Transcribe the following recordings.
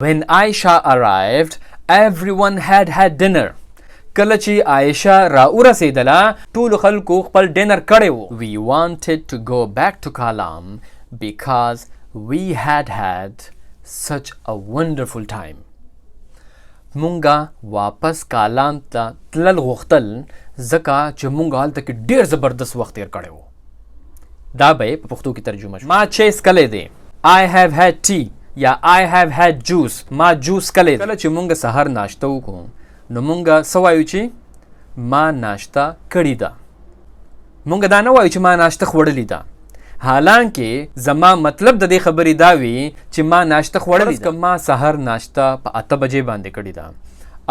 When Aisha arrived, everyone had dinner. کله چې عایشه را ورسېدله ټولو خلکو خپل ډینر کړی و. We wanted to go back to Kalam because we had such a wonderful time. مونږه واپس کالام ته تلل غوښتل ځکه چې مونږ هلته کې ډېر زبردست وخت تېر کړی و. دا به یې په پښتو کې ترجمه شي. ما چیس کلی دی. I have had tea یا I have had juice. ما جوس کلی دی. کله چې مونږ سهار ناشته وکړو نو مونږ څه وایو چې ما ناشته کړې ده. مونږ دا نه وایو چې ما ناشته خوړلې ده. حالانکه زما مطلب د دې خبرې دا وي چې ما ناشته خوړلې ده. ما سهار ناشته په 8 بجې باندې کړې ده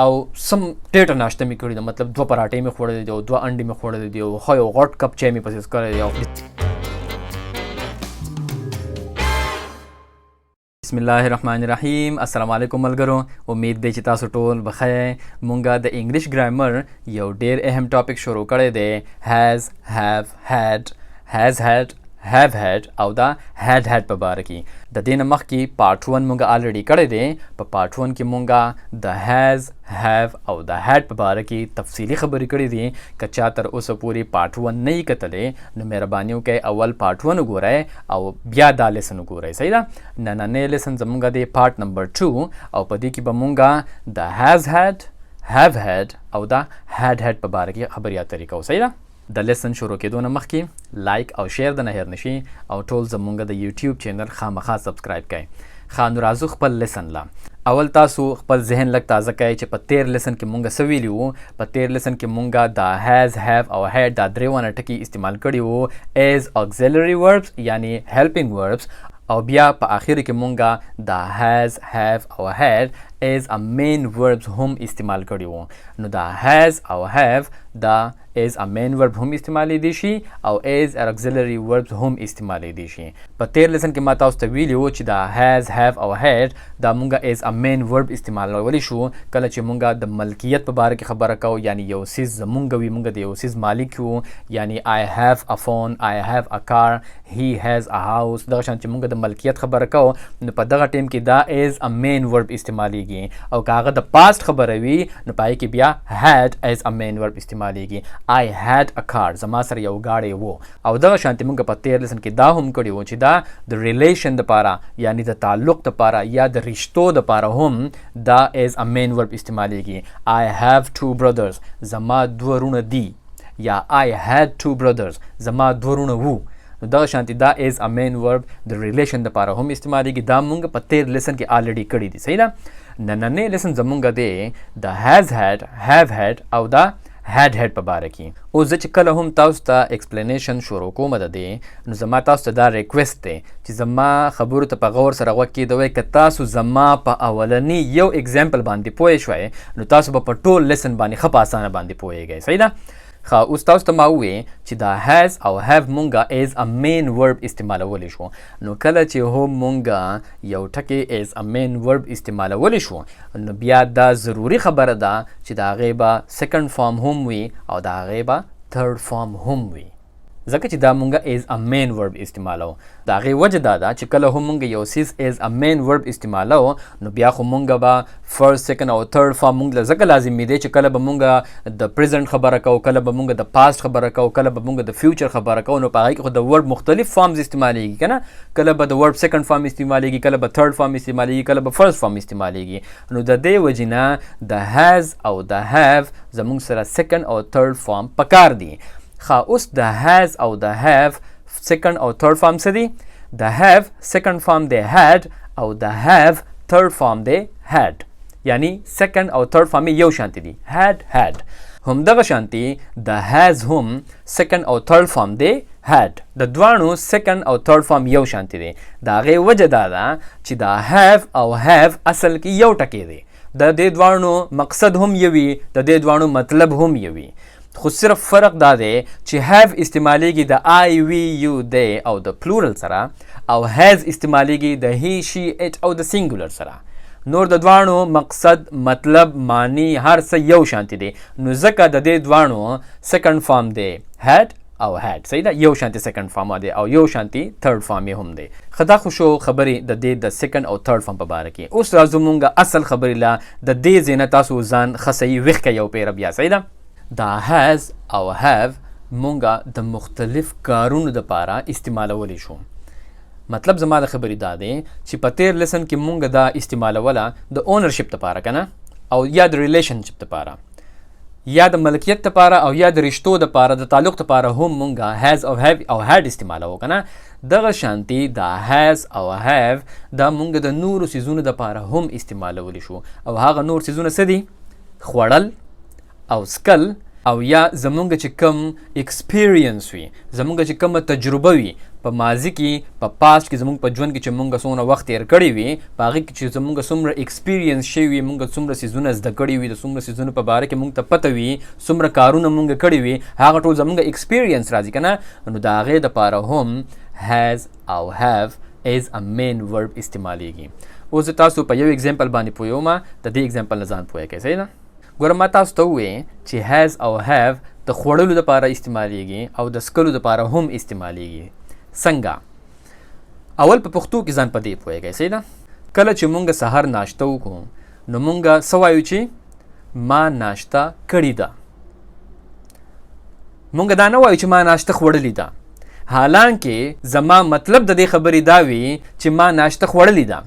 او سم ټیټه ناشته مې کړې ده. مطلب 2 پراټې مې خوړلې دي او 2 انډې مې خوړلې دي او خو یو غټ کپ چای مې پسې څښلی دی او بسم الله الرحمن الرحیم. السلام علیکم ملګرو. امید دی چې تاسو ټول بخیر. مونږه د انګلیش ګرامر یو ډیر اهم ټاپک شروع کړی دی. has had have had او دا had په باره کې. د دې نه مخکې پارټ 1 مونږه الریډي کړی دی. په پارټ 1 کې مونږه د has have او د had په باره کې تفصیلي خبرې کړې دي. که چا تر اوسه پورې پارټ 1 نه یې کتلی نو مهرباني وکړئ اول پارټ 1 وګورئ او بیا دا لیسن وګورئ. صحیح ده. نننی لیسن زمونږه دی پارټ نمبر 2 او په دې کې به مونږه د has had have had او د had په باره کې خبرې اترې کوو. صحیح ده. د لیسن شروع کېدو نه مخکې لایک او شیر د نه هېر نشي او ټول زمونږ د یوټیوب چینل خامخا سبسکرایب کړئ. ښه نو راځو خپل لیسن له. اول تاسو خپل ذهن لږ تازه کړئ چې په تیر لیسن کې مونږ څه ویلي وو. په تیر لیسن کې مونږه د has have او had دا درې ونه ټکي استعمال کړي وو as auxiliary verbs یعنی helping verbs او بیا په آخر کې مونږه د has have او had as a main verbs هم استعمال کړي وو. نو دا has او have دا as a main verb هم استعمالی دی شي او as an auxiliary verbs هم استعمالی دی شي. په تیر لیسن کې ما تاسو ته ویلي وو چې دا has have او had دا مونږه as a main verb استعمالولی شو کله چې مونږه د ملکیت په باره کې خبره کوو یعنی یو څیز زمونږ وي مونږ د یو څیز مالک یو یعنی I have a phone I have a car he has a house. دغه شان چې مونږ د ملکیت خبره کوو نو په دغه ټیم کې دا as a main verb استعمالیږي او که هغه د past خبره وي نو پای کې بیا had as a main verb استعمالیږي. I had a car زما سره یو گاډی وو او دغه شانتي مونږ په تیر لیسن کې دا هم کړي وو چې دا د ریلیشن دپاره یعنی د تعلق دپاره یا د رشتو دپاره هم دا as a main verb استعمالیږي. I have 2 brothers زما 2 ورونه دي یا I had 2 brothers زما 2 ورونه وو. نو دغه شانتي دا as a main verb د ریلیشن دپاره هم استعمالیږي. دا مونږ په تیر لیسن کې الریډي کړي دي. صحیح ده. نننی لیسن زمونږ دی د has had have had او دا had په باره کې. اوس زه چې کله هم تاسو ته ایکسپلینیشن شروع کوم د دې نو زما تاسو ته دا ریکویسټ دی چې زما خبرو ته په غور سره غوږ کېدوئ. که تاسو زما په اولني یو اگزامپل باندې پوه شوئ نو تاسو به په ټول لیسن باندې ښه په اسانه باندې پوهیږئ. صحیح ده. ښه اوس تاسو ته ما وویې چې دا has او have مونږه as a main verb استعمالولی شو. نو کله چې هم مونږه یو ټکي as a main verb استعمالولی شو نو بیا دا ضروري خبره ده چې د هغې به second form هم وي او د هغې به third form هم وي ځکه چې دا مونږه as a main verb استعمالو. د هغې وجه دا ده چې کله هم مونږ یو څیز as a main verb استعمالو نو بیا خو مونږ به first second او third form مونږ له ځکه لازمي دی چې کله به مونږ د present خبره کوو کله به مونږ د past خبره کوو کله به مونږ د future خبره کوو نو په هغې کې خو د verb مختلف forms استعمالیږي که نه. کله به د verb second form استعمالیږي کله به third form استعمالیږي کله به first form استعمالیږي. نو د دې وجې نه د has او د have زمونږ سره second او third form پکار دي. اوس د has او د have second او third form څه دي؟ د have second form دی had او د have third form دی had یعنی second او third form یو شانتی دي had. همدغه شانتی د has هم second او third form دی had. د دواړو second او third form یو شانتی دي. د هغې وجه دا ده چې د have او have اصل کې یو ټکی دی. د دې دواړو مقصد هم یوي د دې دواړو مطلب هم یوي خو صرف فرق دا دی چې have استعمالیږي د I, we, you, they او د plural سره او has استعمالیږي د he, she, it او د singular سره. نور د دوانو مقصد مطلب معنی هر څه یو شانتی دی نو ځکه د دې دوانو second form دی had او had. صحیح ده، یو شانتي سیکنډ فارم دی او یو شانتي ثرد فارم هم دی. خدا خوشو خبرې د دې د سیکنډ او ثرد فارم په باره کې. اوس راځو مونږه اصل خبرې لا د دې ځای نه تاسو ځان خصي وښکه یو پیر بیا. صحیح ده، دا has او have مونږه د مختلف کارونو دپاره استعمالولی شو. مطلب زما د خبرې دا دی چې په تیر لیسن کې مونږ دا استعمالوله د اونرشپ دپاره کنه او یا د ریلیشنشپ دپاره یا د ملکیت دپاره او یا د رشتو دپاره د تعلق دپاره هم مونږه has او have او had استعمالوو کنه. دغه شانتي دا has او have دا مونږ د نورو سیزونو دپاره هم استعمالولی شو او هغه نور سیزونه څه دي؟ خوړل او سکل او یا زمونږ چې کم ایکسپیرینس وي، زمونږ چې کومه تجربه وي په ماضي کې په پاست کې زمونږ په ژوند کې چې مونږ څومره وخت تیر کړی وي په هغې کې چې زمونږ څومره ایکسپیرینس شوي وي، مونږ څومره سیزونه زده کړي وي، د څومره سیزونو په باره کې مونږ ته پته وي، څومره کارونه مونږ کړي وي، هغه ټول زمونږ ایکسپیرینس راځي که نه. نو د هغې دپاره هم has او have is a main verb استعمالیږي. اوس زه تاسو په یو اگزامپل باندې پوهیوم، د دې اگزامپل نه ځان پوهه کوئ. صحیح ده، ګوره ما تاسو ته ووایې چې has او have د خوړلو دپاره استعمالیږي او د څکلو دپاره هم استعمالیږي. څنګه؟ اول په پښتو کې ځان په دې پوهیږئ. صحیح ده، کله چې مونږ سهار ناشته وکړو نو مونږ څه وایو چې ما ناشته کړې ده. مونږ دا نه وایو چې ما ناشته خوړلې ده، حالانکې زما مطلب د دې خبرې دا وي چې ما ناشته خوړلې ده،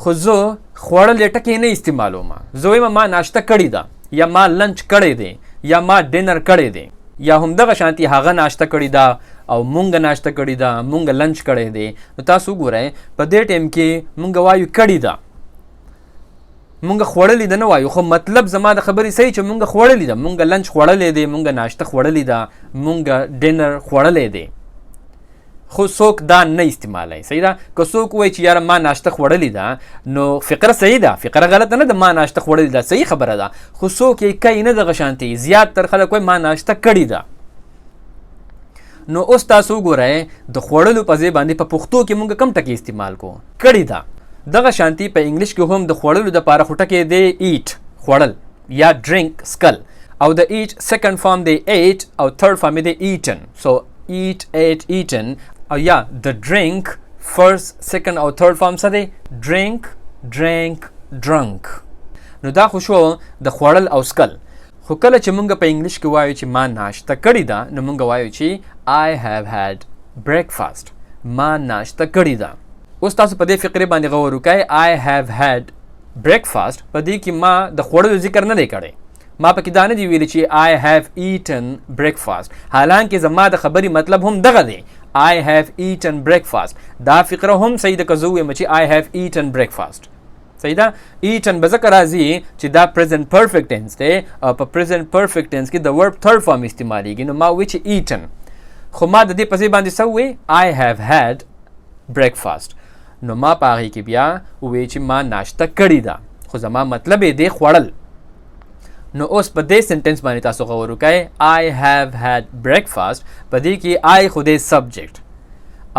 خو زه خوړلې ټکې نه استعمالوم. زه وایم ما ناشته کړې ده یا ما لنچ کړی دی یا ما ډینر کړی دی یا همدغه شانتي هغه ناشته کړې ده او مونږ ناشته کړې ده، مونږ لنچ کړی دی. نو تاسو وګورئ په دې ټایم کې مونږ وایو کړې ده، مونږ خوړلې ده نه وایو، خو مطلب زما د خبرې صحیح چې مونږ خوړلې ده، مونږ لنچ خوړلی دی، مونږ ناشته خوړلې ده، مونږ ډینر خوړلی دی، خو څوک دا نه استعمالوي. صحیح ده، که څوک وایي چې یاره ما ناشته خوړلې ده نو فقره صحیح ده، فقره غلطه نه ده، ما ناشته خوړلې ده صحیح خبره ده، خو څوک یې کوي نه دغه شانتي. زیات تر خلک وایي ما ناشته کړې ده. نو اوس تاسو وګورئ د خوړلو په ځای باندې په پښتو کې مونږ کوم ټکي استعمال کوو؟ کړې ده. دغه شانتي په انګلیش کې هم د خوړلو دپاره خو ټکی دی eat خوړل یا drink سکل او د eat سیکنډ فارم دی ate او ثرد فارم دی eaten. سو eat ate eaten او یا د drink فرست سیکنډ او ثرد فارم څه دی؟ drink drank drunk. نو دا خو شو د خوړل او سکل. خو کله چې مونږ په انګلیش کې وایو چې ما ناشته کړې ده نو مونږ وایو چې I have had breakfast، ما ناشته کړې ده. اوس تاسو په دې فقرې باندې غور وکړئ. I have had breakfast په دې کې ما د خوړلو ذکر نه دی کړی، ما پکې دا نه دی ویلی چې I have eaten breakfast، حالانکې زما د خبرې مطلب هم دغه دی I have eaten breakfast. دا فقره هم صحیح ده که زه ووایم چې I have eaten breakfast. صحیح ده، eaten به ځکه راځي چې دا present perfect tense دی او په present perfect tense کې د verb third form استعمالیږي. نو ما ووی چې eaten، خو ما د دې په ځای باندې څه ووی I have had breakfast. نو ما په هغې کې بیا ووی چې ما ناشته کړې ده، خو زما مطلب یې دی خوړل. نو اوس په دې سنټنس باندې تاسو غور وکړئ. I have had breakfast په دې کې I خو دی سبجیکټ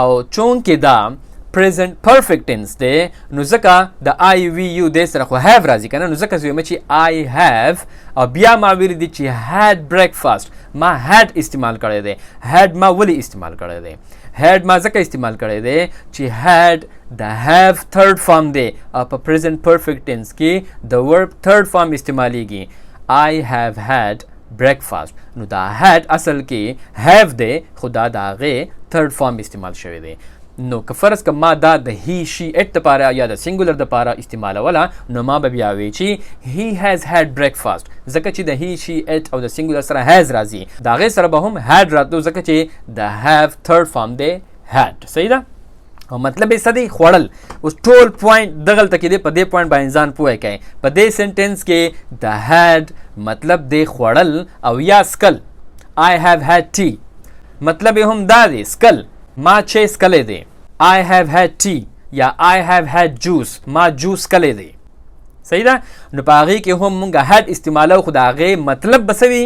او چونکې دا present perfect tense دی نو ځکه د I we you دې سره خو have راځي که نه، نو ځکه زه وایم چې I have او بیا ما ویلی دی چې had breakfast، ما had استعمال کړی دی. had ما ولې استعمال کړی دی؟ had ما ځکه استعمال کړی دی چې had د have third form دی او په present perfect tense کې د verb third form استعمالیږي. I have had breakfast. نو دا had اصل کې have دی خو دا د هغې third form استعمال شوی دی. نو که فرض که ما دا د he she it دپاره یا د سینګولر دپاره استعمالوله نو ما به بیا وی چې he has had breakfast، ځکه چې د he she it او د سینګولر سره has راځي، د هغې سره به هم had راتلو ځکه چې د have third form دی had. صحیح ده، او مطلب یې څه دی؟ خوړل. اوس ټول پوینټ دغلته کې دی، په دې پوینټ باندې ځان پوهه کوئ. په دې سنټنس کې د had مطلب دی خوړل او یا سکل. I have had tea مطلب یې هم دا دی سکل، ما چای سکلی دی. I have had tea یا I have had juice، ما جوس سکلی دی. صحیح ده، نو په هغې کې هم مونږ had استعمالو خو د هغې مطلب به څه وي؟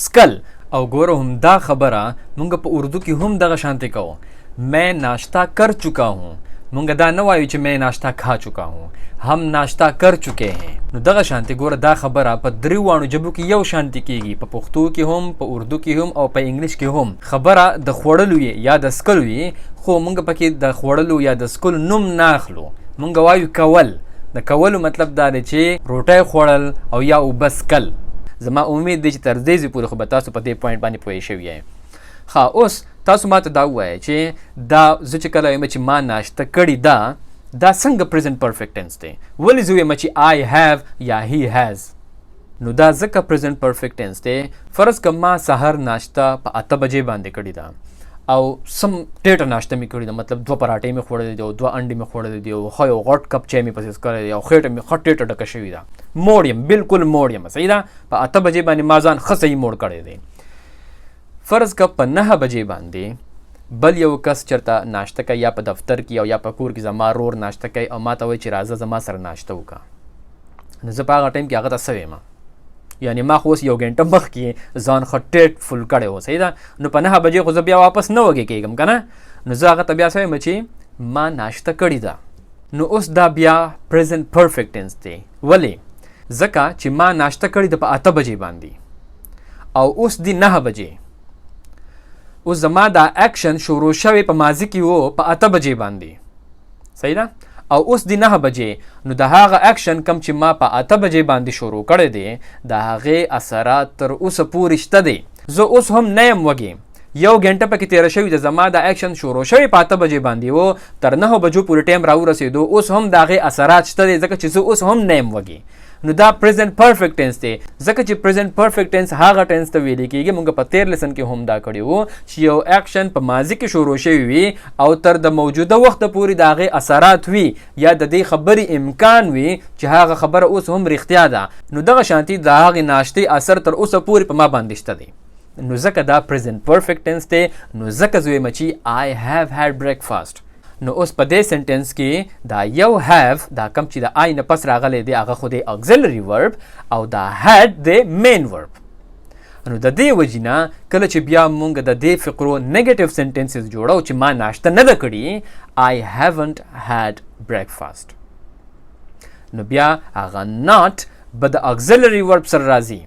سکل. او ګوره هم دا خبره مونږ په اردو کې هم دغه شانتې کوو، میں ناشتہ کر چکا ہوں. مونږ دا نه وایو چې میں ناشتہ کھا چکا ہوں، ہم ناشتہ کر چکے ہیں. نو دغه شانتي ګوره دا خبره په دریو وانو ژبو کې یو شانتي کیږي، په پښتو کې هم، په اردو کې هم او په انګلیش کې هم. خبره د خوړلو یا د سکلو وي، خو مونږ پکې د خوړلو یا د سکلو نوم نه اخلو، مونږ وایو کول. د کولو مطلب دا دی چې روټۍ خوړل او یا اوبه څکل. زما امید دی چې تر دې ځای پورې خو به تاسو په دې پوینټ باندې پوه شوي یئ. ښه، اوس تاسو ماته دا ووایئ چې دا زه چې کله وایم چې ما ناشته کړې ده، دا څنګه پریزنټ پرفیکټ ټینس دی؟ ولې زه وایم چې I have یا he has؟ نو دا ځکه پریزنټ پرفیکټ ټینس دی. فرض که ما سحر ناشته په 8 بجې باندې کړې ده او سم ټیټه ناشته مې کړې ده، مطلب 2 پراټې مې خوړلې دي او 2 انډې مې خوړلې دي او ښه یو غټ کپ چای مې پسې څښلی دی او خېټه مې ښه ټیټه ډکه شوې ده، موړ یم، بالکل موړ یم، صحیح ده. په 8 بجې باندې ما ځان ښه صحیح موړ کړی دی. فرض که په 9 بجې باندې بل یو کس چرته ناشته کوي، یا په دفتر کې او یا په کور کې زما رور ناشته کوي او ما ته وایي چې راځه زما سره ناشته وکړه. نو زه په هغه ټایم کې هغه ته څه وایم؟ یعنې ما خو اوس یو ګنټه مخکې ځان ښه ټیټ فل کړی و، صحیح ده. نو په 9 بجې خو زه بیا واپس نه وږی کېږم که نه، نو زه هغه ته بیا څه وایم چې ما ناشته کړې ده. نو اوس دا بیا پریزنټ پرفیکټ ټینس دی. ولې؟ ځکه چې ما ناشته کړې ده په 8 بجې باندې او اوس دی 9 بجې. اوس زما دا اکشن شروع شوی په ماضي کې و په 8 بجې باندې، صحیح ده، او اوس دی 9 بجې. نو د هغه اکشن کم چې ما په 8 بجې باندې شروع کړی دی، د هغې اثرات تر اوسه پورې شته دی. زه اوس هم نه یم وږی، یو ګنټه پکې تېره شوې ده، زما د اکشن شروع شوی په 8 بجې باندې و، تر 9 بجو پورې ټایم راورسېدو، اوس هم د هغې اثرات شته دی، ځکه چې زه اوس هم نه یم وږی. نو دا پریزنټ پرفیکټ ټینس دی. ځکه چې پریزنټ پرفیکټ ټینس هغه ټینس ته ویل کېږي، موږ په تیر لیسن کې هم دا کړي وو چې یو اکشن په ماضي کې شروع شوی وي او تر د موجوده وخته پورې د هغې اثرات وي یا د دې خبرې امکان وي چې هغه خبره اوس هم رښتیا ده. نو دغه شانتي د هغې ناشتې اثر تر اوسه پورې په ما باندې شته دی. نو ځکه دا پریزنټ پرفیکټ ټینس دی. نو ځکه زه وایم چې I have had breakfast. نو اوس په دې سنټنس کې دا یو have دا کم چې د I نه پس راغلی دی هغه خو دی auxiliary verb او دا had دی main verb. نو د دې وجې نه کله چې بیا مونږ د دې فقرو نیګیټیو سنټنسز جوړو چې ما ناشته نه ده کړې I haven't had breakfast، نو بیا هغه not به د auxiliary verb سره راځي،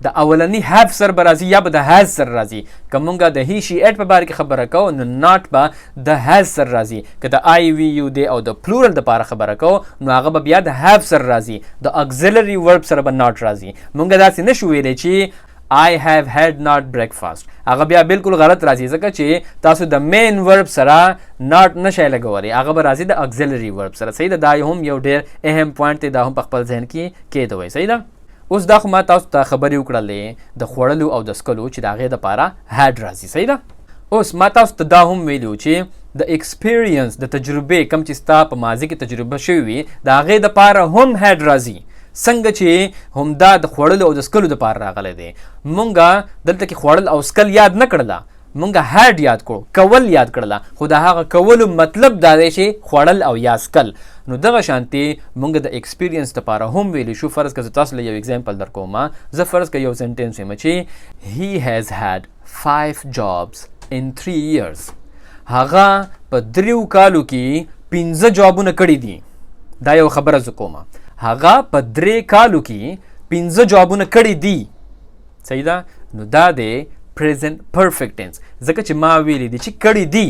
د اولنی have سر به راځي یا به د has سر راځي. که مونږ د he she it په باره کې خبره کوو نو not به د has سر راځي. که د I we you they او د plural دپاره خبره کوو نو هغه به بیا د have سر راځي، د auxiliary verb سره به not راځي. مونږ داسې نشو ویلی چې I have had not breakfast، هغه بیا بالکل غلط راځي، ځکه چې تاسو د main verb سره not نشئ لګولی، هغه به راځي د auxiliary verb سره. صحیح ده، دا هم یو ډېر اهم پوینټ دی، دا هم په خپل ذهن کې کېدوئ. صحیح ده. اوس دا خو ما تاسو ته خبرې وکړلې د خوړلو او د څکلو چې د هغې دپاره had راځي، صحیح ده. اوس ما تاسو ته دا هم ویلي چې د ایکسپیرینس د تجربې کم چې ستا په ماضي کې تجربه شوې وي د هغې دپاره هم had راځي، څنګه چې همدا د خوړلو او د څکلو دپاره راغلی دی. مونږ دلته کې خوړل او څکل یاد نه کړله، مونږ had یاد کړو، کول یاد کړله، خو د هغه کولو مطلب دا دی چې خوړل او یا څکل. نو دغه شانتي مونږ د ایکسپیرینس دپاره هم ویلی شو. فرض که زه تاسو له یو اگزامپل در کوم، زه فرض که یو سنټنس وایم چې he has had 5 jobs in 3 years، هغه په 3 کالو کې 15 جابونه کړي دي. دا یو خبره زه کوم، هغه په 3 کالو کې 15 جابونه کړي دي، صحیح ده. نو دا دی present perfect tense، ځکه چې ما ویلی دي چې کړي دي،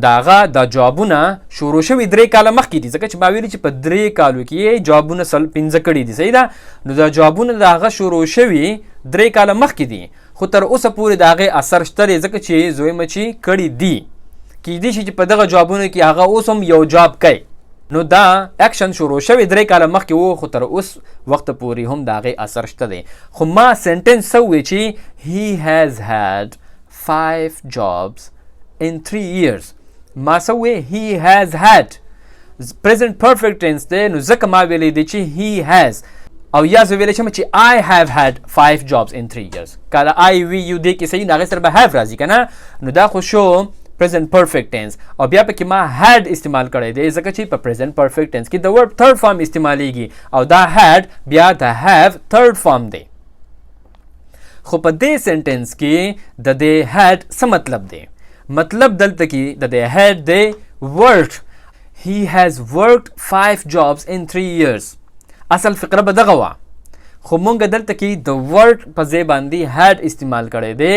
د هغه دا جوابونه شروع شوي 3 کاله مخکې دي، ځکه چې ما ویلي چې په 3 کالو کې یې جوابونه 15 کړي دي، صحیح ده. نو دا جوابونه د هغه شروع شوي 3 کاله مخکې دي، خو تر اوسه پورې د هغې اثر شته دی، ځکه چې زه وایم چې کړي دي. کیدای شي چې په دغه جوابونو کې هغه اوس هم یو جواب کوي. نو دا اکشن شروع شوی 3 کاله مخکې و، خو تر اوس وخت پورې هم د هغې اثر شته دی. خو ما سنټنس څه ووی چې he has had 5 jobs in 3 years. ما څه ووی he has had present perfect tense دی، نو ځکه ما ویلی دی چې he has، او یا زه ویلی شم چې I have had 5 jobs in 3 years. که د I we you دی کې صحیح نو هغې سره به have راځي که نه، نو دا خو شو present perfect tense. او بیا پکې ما had استعمال کړی دی، ځکه چې په present perfect tense کې د verb third form استعمالیږي او دا had بیا د have third form دی. خو په دې سنټنس کې د دې had څه مطلب دی؟ مطلب دلته کې د دې had دی worked. He has worked 5 jobs in 3 years. اصل فقره به دغه وه، خو مونږ دلته کې د ورډ په ځای باندې هیډ استعمال کړی دی،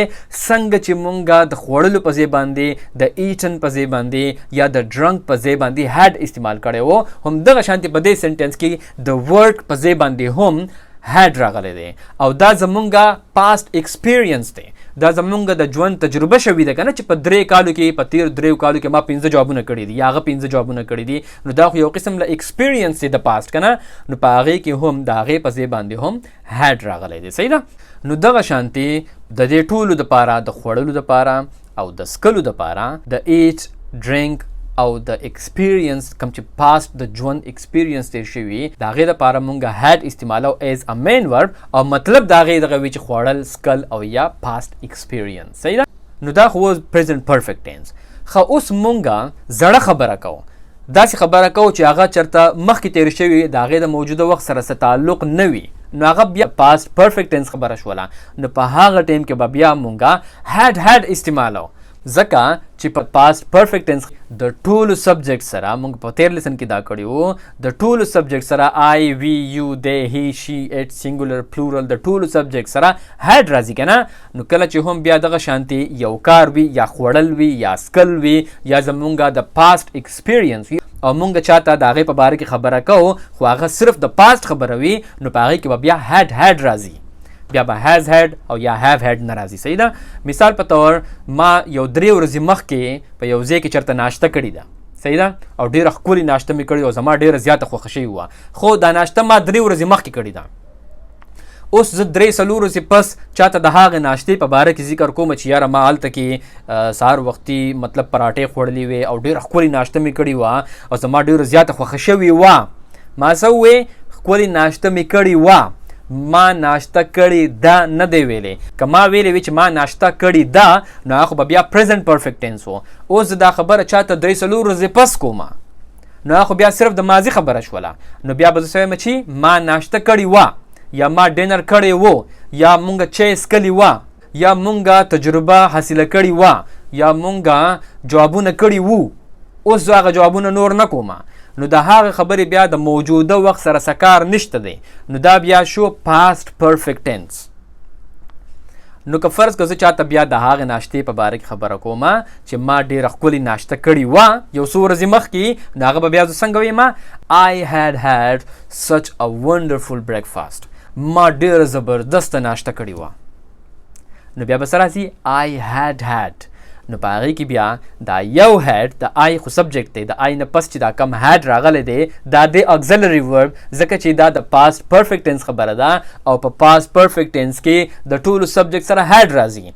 څنګه چې مونږ د خوړلو په ځای باندې د ایټن په ځای باندې یا د ډرنک په ځای باندې هیډ استعمال کړی و، همدغه شانتې په دې سنټنس کې د ورډ په ځای باندې هم هیډ راغلی دی او دا زمونږ پاست ایکسپیرینس دی، دا زمونږ د ژوند تجربه شوې ده که نه چې په 3 کالو کې په تیر 3 کالو کې ما 15 جوابونه کړي دي یا هغه 15 جوابونه کړي دي، نو دا خو یو قسم له ایکسپیرینس دی د پاست که نه، نو په هغې کې هم د هغې په ځای باندې هم هیډ راغلی دی. صحیح ده؟ نو دغه شانتې د دې ټولو دپاره د خوړلو دپاره او د څکلو دپاره د ایټ ډرنک او د ایکسپیرینس کوم چې پاست د ژوند ایکسپیرینس تیر شوي د هغې دپاره مونږ هیډ استعمالو ایز ا مین ورب او مطلب د هغې دغه وي چې خوړل، سکل او یا پاست ایکسپیرینس. صحیح ده؟ نو دا خو پریزنټ پرفیکټ ټینس. خو اوس مونږ زړه خبره کوو، داسې خبره کوو چې هغه چېرته مخکې تیر شوي د هغې د موجوده وخت سره څه تعلق نه وي، نو هغه بیا پاست پرفیکټ ټینس خبره شوله، نو په هغه ټایم کې به بیا مونږ هیډ استعمالو، ځکه چې په پاست پرفیکټ ټینس د ټولو سبجیکټ سره مونږ په تیر لیسن کې دا کړي وو، د ټولو سبجیکټ سره آی وی یو دی هی شي اټ سینګولر پلورل د ټولو سبجیکټ سره هیډ راځي که نه، نو کله چې هم بیا دغه شانتي یو کار وي یا خوړل وي یا سکل وي یا زمونږ د پاست ایکسپیرینس وي او مونږ چاته د هغې په باره کې خبره کوو خو هغه صرف د پاست خبره وي، نو په هغې کې به بیا هیډ راځي، بیا به هیز هیډ او یا هیو هیډ نه راځي. صحیح ده؟ مثال په طور ما یو 3 ورځې مخکې په یو ځای کې چېرته ناشته کړې ده، صحیح ده، او ډېره ښکلې ناشته مې کړې او زما ډېره زیاته خوښه شوې وه، خو دا ناشته ما 3 ورځې مخکې کړې ده. اوس زه 3-4 ورځې پس چاته د هغې ناشتې په باره کې ذکر کوم چې یاره ما هلته کې سهار وختي مطلب پراټې خوړلې وې او ډېره ښکلې ناشته مې کړې وه او زما ډېره زیاته خوښه شوې وه، ما څه ووې ښکلې ناشته مې کړې وه، ما ناشته کړې ده نه دی ویلې، که ما ویلې وي چې ما ناشته کړې ده نو هغه خو به بیا پریزنټ پرفیکټ ټینس و. اوس زه دا خبره چاته 3-4 ورځې پس کوم نو هغه خو بیا صرف د ماضي خبره شوله، نو بیا به زه وایم چې ما ناشته کړې وه یا ما ډینر کړی وو یا مونږ چای څکلي وه یا مونږ تجربه حاصله کړې وه یا مونږ جوابونه کړي وو، اوس زه هغه جوابونه نور نه کوم، نو د هغه خبرې بیا د موجوده وخت سره سکار نشته دی، نو دا بیا شو پاست پرفیکټ ټینس. نو که فرض که زه چاته بیا د هغې ناشتې په باره کې خبره کوم چې ما ډېره ښکلې ناشته کړې وه یو څو ورځې مخکې، نو هغه به بیا زه څنګه ویم I had such a wonderful breakfast، ما ډېره زبردسته ناشته کړې وه، نو بیا به څه راځي I had، نو په هغې کې بیا دا یو هیډ د آی خو سبجیکټ دی، د آی نه پس چې دا کم هیډ راغلی دی دا دی اکزلري ورب، ځکه چې دا د پاست پرفیکټ ټینس خبره ده او په پاست پرفیکټ ټینس کې د ټولو سبجیکټ سره هیډ راځي،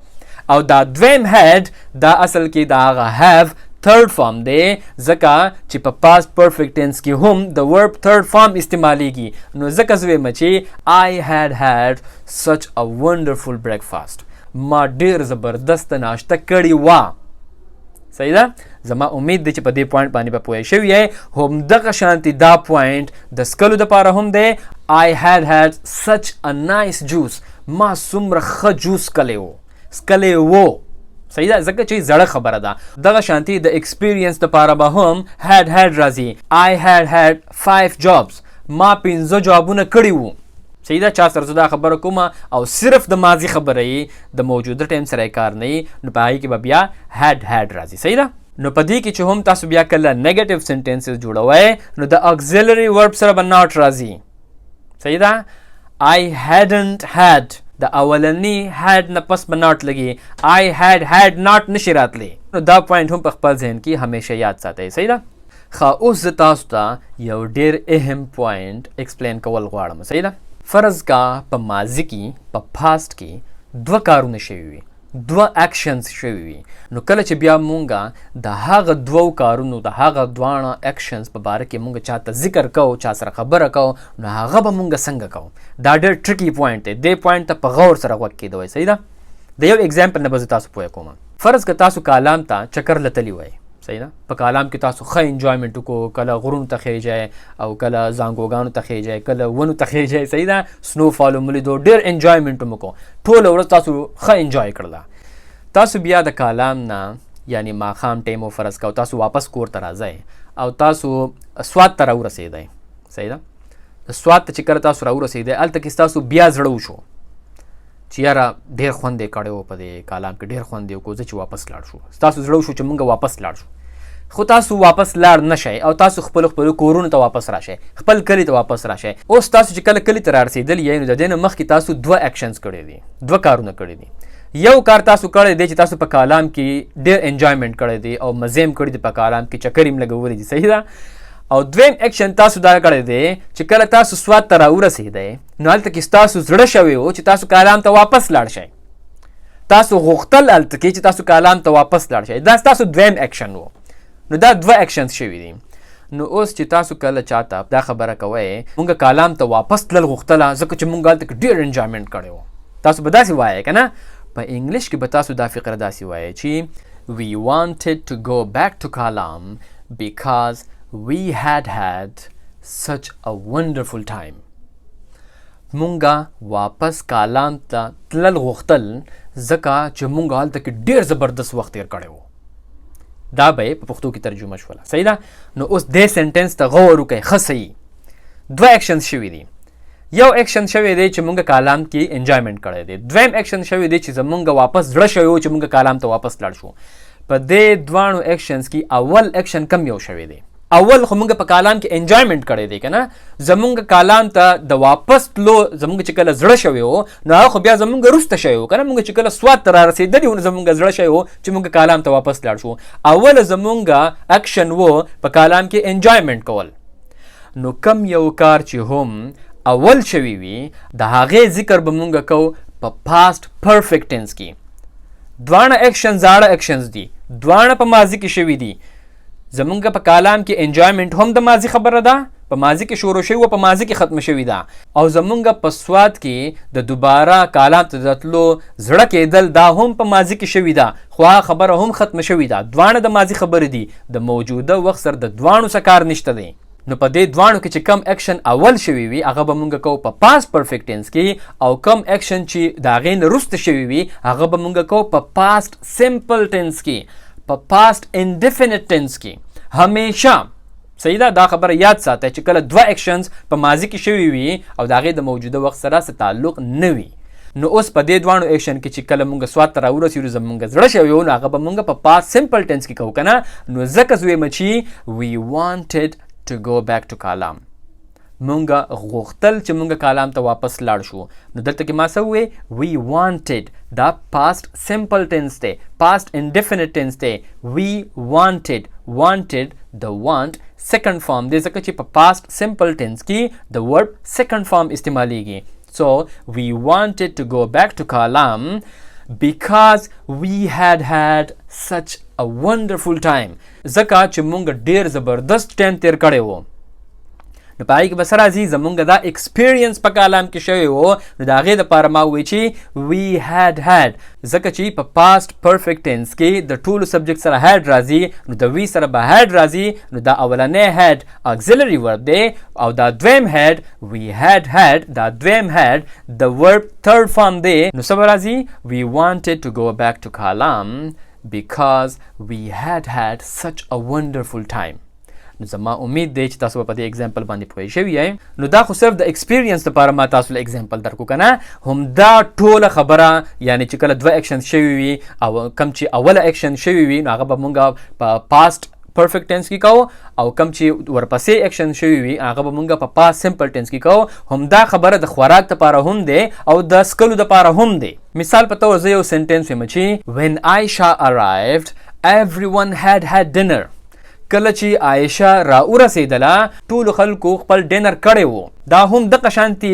او دا دویم هیډ دا اصل کې د هغه هیو تھرڈ فارم دی، ځکه چې په پاست پرفیکټ ټینس کې هم د ورب تھرڈ فارم استعمالیږي، نو ځکه زه وایم چې I had such a wonderful breakfast، ما ډېر زبردسته ناشته کړې وه. صحیح ده؟ زما امید دی چې په دې پوینټ باندې به پوه شوي یې، همدغه شانتې دا پوینټ د سکلو دپاره هم دی I had such a nice juice، ما څومره ښه جوس سکلی و. صحیح ده؟ ځکه چې زړه خبره ده. دغه شانتې د ایکسپیرینس دپاره به هم had راځي I had 5 jobs، ما 15 جوابونه کړي وو. صحیح ده؟ چا سره زه دا خبره کوم او صرف د ماضي خبره یې د موجوده ټایم سره یې کار نه یي، نو په هغې کې به بیا had راځي. صحیح ده؟ نو په دې کې چې هم تاسو بیا کله نیګیټیو سنټنسز جوړوئ نو د اکزیلري ورب سره به ناٹ راځي. صحیح ده؟ I hadn't had د اولني had نه پس به ناٹ لګي، I had ناٹ نشي راتلی، نو دا پوینټ هم په خپل ذهن کې همیشه یاد ساتئ. صحیح ده؟ ښه اوس زه تاسو ته یو ډېر اهم پوینټ ایکسپلین کول غواړم. صحیح ده؟ فرض کا په ماضي کې په پاست کې 2 کارونه شوي وي، 2 اکشنز شوي وي، نو کله چې بیا مونږ د هغه 2 کارونو د هغه 2 اکشنز په باره کې مونږ چاته ذکر کوو، چا سره خبره کوو، نو هغه به مونږ څنګه کوو؟ دا ډېر ټریکی پوینټ دی، دې پوینټ ته په غور سره غوږ کېدوئ. صحیح ده؟ د یو اگزامپل نه به زه تاسو پوه کوم. فرض که تاسو کالام ته چکر لتلی وئ، صحیح ده؟ په کالام کې تاسو ښه انجوایمنټ وکړو، کله غرونو ته خیژئ او کله زانګوګانو ته خیژئ، کله ونو ته خیژئ. صحیح ده؟ سنو فال مو لیدو، ډېر انجوایمنټ مو وکړو، ټوله ورځ تاسو ښه انجوای کړله. تاسو بیا د کالام نه یعنی ماښام ټایم و فرض کوو تاسو واپس کور ته راځئ او تاسو سوات ته راورسېدئ. صحیح ده؟ سوات ته چې کله تاسو راورسېدئ هلته کې ستاسو بیا زړه وشو چې یاره ډېر خوند یې کړی و په دې کالام کې ډېر خوند یې وکړو زه چې واپس لاړ شو ستاسو زړه وشو چې مونږ واپس لاړ شو خو تاسو واپس لاړ نه شئ او تاسو خپلو کورونو ته واپس راشئ خپل کلي ته واپس راشئ اوس تاسو چې کله کلي ته رارسېدلي یئ نو د دې نه مخکې تاسو 2 اکشنز کړي دي 2 کارونه کړي دي یو کار تاسو کړی دی چې تاسو په کالام کې ډېر انجوایمنټ کړی دی او مزې هم کړي دي په کالام کې چکر هم لګولی دي صحیح ده او دویم اکشن تاسو دا کړی دی چې کله تاسو سوات ته راورسېدئ نو هلته کې ستاسو زړه شوی و چې تاسو کالام ته واپس لاړ شئ تاسو غوښتل هلته کې چې تاسو کالام ته واپس لاړ شئ دا ستاسو دویم اکشن و نو دا 2 اکشنز شوي دي نو اوس چې تاسو کله چاته دا خبره کوئ مونږ کالام ته واپس تلل غوښتله ځکه چې مونږ هلته کې ډېر انجوایمنټ کړی و تاسو به داسې وایئ که نه په انګلیش کې به تاسو دا فقره داسې وایئ چې we wanted to go back to Kalam because we had such a wonderful time مونږه واپس کالام ته تلل غوښتل ځکه چې مونږ هلته کې ډېر زبردست وخت تېر کړی و دا به په پښتو کې ترجمه شوله صحیح ده نو اوس دې سنټنس ته غور وکړئ ښه صحیح 2 اکشنز شوي دي یو اکشن شوی دی چې مونږ کالام کې انجوایمنټ کړی دی دویم اکشن شوی دی چې زمونږ واپس زړه شوی و چې مونږ کالام ته واپس لاړ شو په دې دواړو اکشنز کې اول اکشن کم یو شوی دی اول خو مونږ په کالام کې انجوایمنټ کړی دی که نه زمونږ کالام ته د واپس تلو زمونږ چې کله زړه شوی و نو هغه خو بیا زمونږ وروسته شوی و که نه مونږ چې کله سوات ته رارسېدلي وو نو زمونږ زړه شوی و چې مونږ کالام ته واپس لاړ شو اول زمونږ اکشن و په کالام کې انجوایمنټ کول نو کم یو کار چې هم اول شوی وي د هغې ذکر به مونږ کوو په پاست پرفیکټ ټینس کې دواړه اکشن زاړه اکشنز دي دواړه په ماضي کې شوي دي زمونږ په کالام کې انجوایمنټ هم د ماضي خبره ده په ماضي کې شروع شوي و په ماضي کې ختم شوي ده او زمونږ په سوات کې د دوباره کالام ته د تلو زړه کېدل دا هم په ماضي کې شوي ده خو هغه خبره هم ختمه شوي ده دواړه د ماضي خبرې دي د موجوده وخت سره د دواړو څه کار نشته دی نو په دې دواړو کې چې کم اکشن اول شوی وي هغه به مونږ کوو په پاست پرفیکټ ټینس کې او کم اکشن چې د هغې نه وروسته شوی وي هغه به مونږ کوو په پاست سمپل ټینس کې په پاست انډیفینټ ټینس کې همیشه صحیح ده دا خبره یاد ساتئ چې کله 2 اکشنز په ماضي کې شوي وي او د هغې د موجوده وخت سره څه تعلق نه وي نو اوس په دې دواړو اکشن کې چې کله مونږ سوات ته راورسېږو زمونږ زړه شوی و نو هغه به مونږ په پاست سمپل ټینس کې کوو که نه نو ځکه زه وایم چې we wanted to go back to Kalam مونږ غوښتل چې مونږ کالام ته واپس لاړ شو نو دلته کې ما څه ووی we wanted دا پاست سمپل ټینس دی پاست انډیفینټ ټینس دی we wanted د want سیکنډ فارم دی ځکه چې په پاست سمپل ټینس کې د ورب سیکنډ فارم استعمالیږي so we wanted to go back to Kalam because we had such a wonderful time ځکه چې مونږ ډېر زبردست ټایم تیر کړی و نو په هغې کې به څه راځي زمونږ دا ایکسپیرینس په کالام کې شوی و نو د هغې دپاره ما ووایي چې we had ځکه چې په پاست پرفیکټ ټینس کې د ټولو سبجیکټ سره هیډ راځي نو د وی سره به هیډ راځي نو دا اولنی هیډ اکزیلري ورب دی او دا دویم هیډ we had دا دویم هیډ د ورب تھرډ فارم دی نو څه به راځي we wanted to go back to Kalam because we had such a wonderful time نو زما امید دی چې تاسو په دې اگزامپل باندې پوه شوي یئ نو دا خو صرف د ایکسپیرینس لپاره ما تاسو له اگزامپل درکو که نه همدا ټوله خبره یعنی چې کله 2 اکشن شوي وي او کم چې اوله اکشن شوي وي نو هغه به مونږ په پاست پرفیکټ ټینس کې کوو او کم چې ورپسې اکشن شوي وي هغه به مونږ په پاست سمپل ټینس کې کوو همدا خبره د خوراک دپاره هم دی او د څکلو دپاره هم دی مثال په طور زه یو سنټینس وایم چې when Aisha arrived everyone had dinner کله چې عایشه را ورسېدله ټولو خلکو خپل ډینر کړی و دا هم دغه شانتي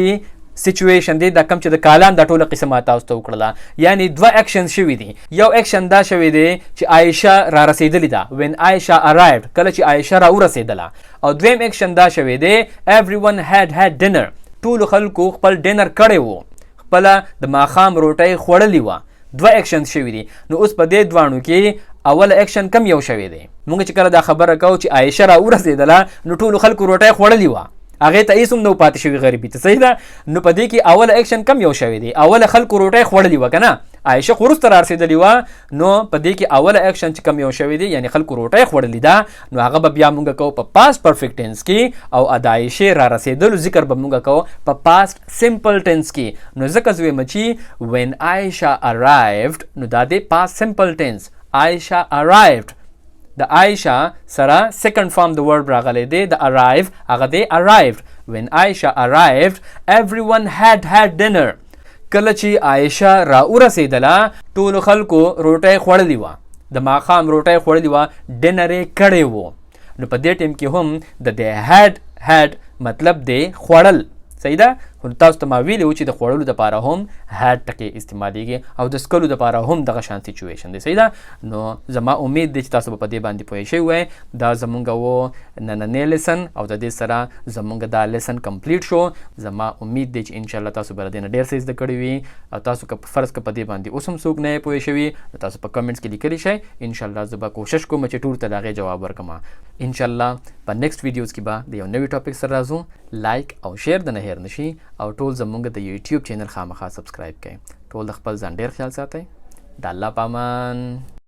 سچویشن دی دا کم چې د کالام دا ټوله قصه ما تاسو ته وکړله یعنی 2 اکشن شوي دي یو اکشن دا شوی دی چې عایشه را رسېدلې ده when Aisha arrived کله چې عایشه را ورسېدله او دویم اکشن دا شوی دی everyone had dinner ټولو خلکو خپل ډینر کړی و خپله د ماښام روټۍ خوړلې وه 2 اکشن شوي دي نو اوس په دې دواړو کې اول اکشن کم یو شوی دی مونږ چې کله دا خبره کوو چې عایشه را ورسېدله نو ټولو خلکو روټۍ خوړلې وه هغې ته هېڅ هم نه پاتې شوي غریبي ته صحیح ده نو په دې کې اوله اکشن کم یو شوی دی اوله خلکو روټۍ خوړلې وه که نه عایشه خو وروسته را رسېدلې وه نو په دې کې اوله اکشن چې کوم یو شوی دی یعنی خلکو روټۍ خوړلې ده نو هغه به بیا مونږ کوو په پاست پرفیکټ ټینس کې او د عایشې را رسېدلو ذکر به مونږ کوو په پاست سمپل ټینس کې نو ځکه زه وایم چې when Aisha arrived نو دا دی پاست سمپل ټینس Aisha arrived د عایشه سره سیکنډ فارم د ورب راغلی دی د arrive هغه دی arrived when Aisha arrived everyone had dinner کله چې عایشه را ورسېدله ټولو خلکو روټۍ خوړلې وه د ماښام روټۍ خوړلې وه ډنر یې کړی و نو په دې ټیم کې هم د دې had مطلب دی خوړل صحیح ده خو تاسو ته ما ویلي و چې د خوړلو دپاره هم had ټکې استعمالیږي او د څکلو دپاره هم دغه شان سچویشن دی صحیح ده نو زما امید دی چې تاسو به په دې باندې پوه شوي وئ دا زمونږ و نننی لیسن او د دې سره زمونږ دا لیسن کمپلیټ شو زما امید دی چې انشاءالله تاسو به له دې نه ډېر څه زده کړي وي او تاسو که فرض که په دې باندې اوس هم څوک نه یې پوه شوي نو تاسو په کمنټس کې لیکلی شئ انشاءالله زه به کوشش کوم چې ټول ته د هغې جواب ورکړم انشاءالله په نیکسټ ویډیوز کې به د یو نوي ټاپک سره راځو لایک او شیر د نه هیر نشي او ټول زمونږ د یوټیوب چینل خامخا سبسکرایب کړئ ټول د خپل ځان ډېر خیال ساتئ د الله په امان